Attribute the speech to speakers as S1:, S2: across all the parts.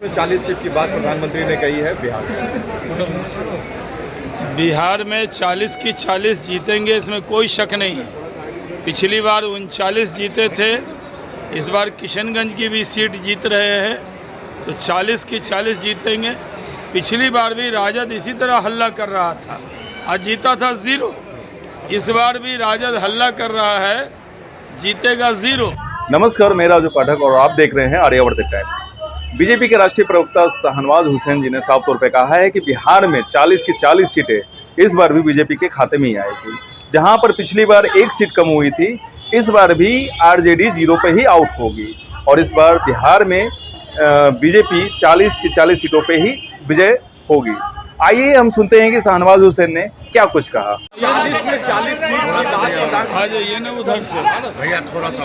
S1: 40 seat की बात प्रधानमंत्री ने कही है
S2: बिहार में 40 की 40 जीतेंगे, इसमें कोई शक नहीं है। पिछली बार 39 जीते थे, इस बार किशनगंज की भी सीट जीत रहे हैं, तो 40 की 40 जीतेंगे। पिछली बार भी राजद इसी तरह हल्ला कर रहा था, आज जीता था 0। इस बार भी राजद हल्ला कर रहा है, जीतेगा 0।
S1: नमस्कार, मैं राजू पाठक और आप देख रहे हैं आर्यावर्त टाइम्स। बीजेपी के राष्ट्रीय प्रवक्ता शाहनवाज हुसैन जी ने साफ तौर पे कहा है कि बिहार में 40 की 40 सीटें इस बार भी बीजेपी के खाते में ही आएगी। जहां पर पिछली बार 1 सीट कम हुई थी, इस बार भी आरजेडी 0 पे ही आउट होगी और इस बार बिहार में बीजेपी 40 की 40 सीटों पे ही विजय होगी। आइए हम सुनते हैं कि शाहनवाज हुसैन ने क्या कुछ कहा। 40 में 40 सीट
S2: आ जाइए ना उधर से
S3: भैया, थोड़ा सा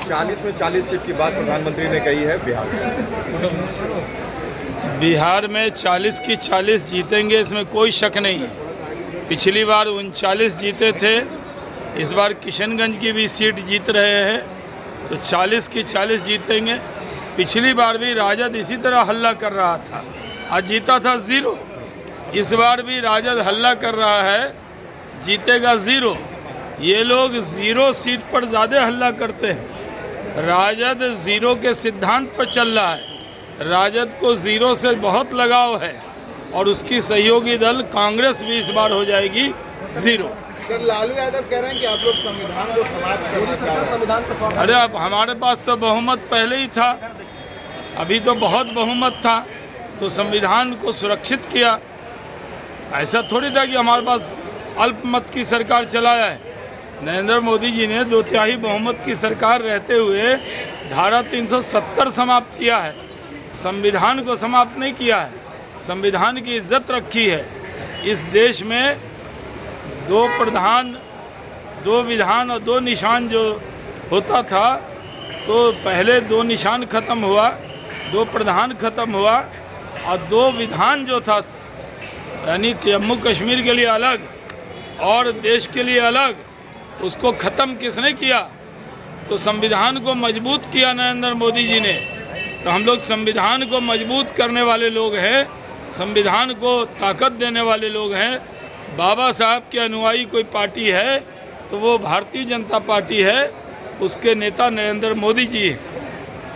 S1: 40 में 40 सीट की बात प्रधानमंत्री ने कही है
S2: बिहार में 40 की 40 जीतेंगे, इसमें कोई शक नहीं है। पिछली बार 39 जीते थे, इस बार किशनगंज की भी सीट जीत रहे हैं, तो 40 की 40 जीतेंगे। पिछली बार भी राजद इसी तरह हल्ला कर रहा था, आज जीता था 0। इस बार भी राजद हल्ला कर रहा है, जीतेगा 0। ये लोग 0 सीट पर ज़्यादा हल्ला करते हैं। राजद 0 के सिद्धांत पर चल रहा है। राजद को 0 से बहुत लगाव है और उसकी सहयोगी दल कांग्रेस भी इस बार हो जाएगी 0।
S4: सर, लालू यादव कह रहे हैं कि आप लोग संविधान को समाप्त करना चाह रहे हैं।
S2: अरे अब हमारे पास तो बहुमत पहले ही था, अभी तो बहुत बहुमत था, तो संविधान को सुरक्षित किया। ऐसा थोड़ी था कि हमारे पास अल्पमत की सरकार चलाया है। नरेंद्र मोदी जी ने 2/3 बहुमत की सरकार रहते हुए धारा 370 समाप्त किया है, संविधान को समाप्त नहीं किया है। संविधान की इज्जत रखी है। इस देश में 2 प्रधान, 2 विधान और 2 निशान जो होता था, तो पहले 2 निशान खत्म हुआ, 2 प्रधान खत्म हुआ और 2 विधान जो था, यानी जम्मू कश्मीर के लिए अलग और देश के लिए अलग, उसको ख़त्म किसने किया? तो संविधान को मजबूत किया नरेंद्र मोदी जी ने। तो हम लोग संविधान को मजबूत करने वाले लोग हैं, संविधान को ताकत देने वाले लोग हैं। बाबा साहब के अनुयायी कोई पार्टी है तो वो भारतीय जनता पार्टी है, उसके नेता नरेंद्र मोदी जी हैं।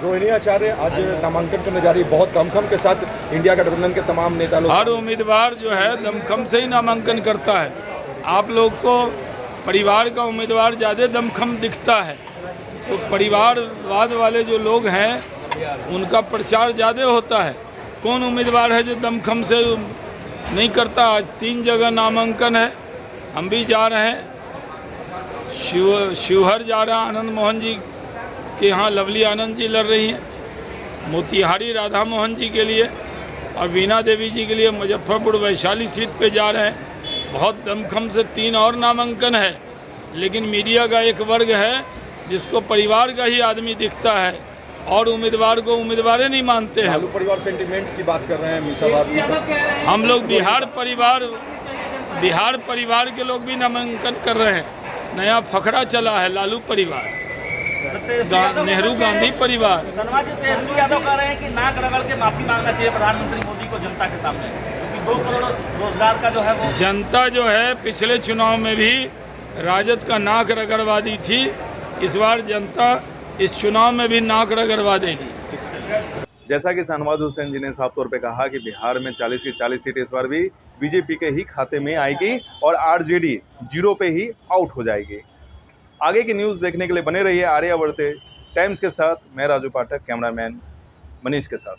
S1: रोहिणी आचार्य आज नामांकन करने जा रही है, बहुत दमखम के साथ इंडिया गठबंधन के तमाम नेता लोग।
S2: हर उम्मीदवार जो है दमखम से ही नामांकन करता है। आप लोग को परिवार का उम्मीदवार ज़्यादा दमखम दिखता है, तो परिवारवाद वाले जो लोग हैं उनका प्रचार ज़्यादा होता है। कौन उम्मीदवार है जो दमखम से नहीं करता? आज 3 जगह नामांकन है, हम भी जा रहे हैं। शिवहर जा रहा है, आनंद मोहन जी के यहाँ लवली आनंद जी लड़ रही हैं। मोतिहारी राधा मोहन जी के लिए और वीणा देवी जी के लिए मुजफ्फरपुर वैशाली सीट पे जा रहे हैं। बहुत दमखम से 3 और नामांकन है, लेकिन मीडिया का एक वर्ग है जिसको परिवार का ही आदमी दिखता है और उम्मीदवार को उम्मीदवार नहीं मानते हैं।
S1: लालू परिवार सेंटिमेंट की बात कर रहे हैं मीसा बाबू।
S2: हम लोग बिहार परिवार के लोग भी नामांकन कर रहे हैं। नया फकरा चला है, लालू परिवार, नेहरू गांधी परिवार।
S5: तेजस्वी यादव कह रहे हैं कि नाक रगड़ के माफी मांगना चाहिए प्रधानमंत्री मोदी को जनता के सामने, क्योंकि 2 करोड़ रोजगार का जो है वो
S2: जनता जो है पिछले चुनाव में भी राजद का नाक रगड़वादी थी, इस बार जनता इस चुनाव में भी नाक रगड़वा देगी।
S1: जैसा कि शाहनवाज हुसैन जी ने साफ तौर पे कहा कि बिहार में 40 की 40 सीटें इस बार भी बीजेपी के ही खाते में आएगी और आरजेडी 0 पे ही आउट हो जाएगी। आगे की न्यूज़ देखने के लिए बने रहिए आर्यावर्त टाइम्स के साथ। मैं राजू पाठक, कैमरामैन मनीष के साथ।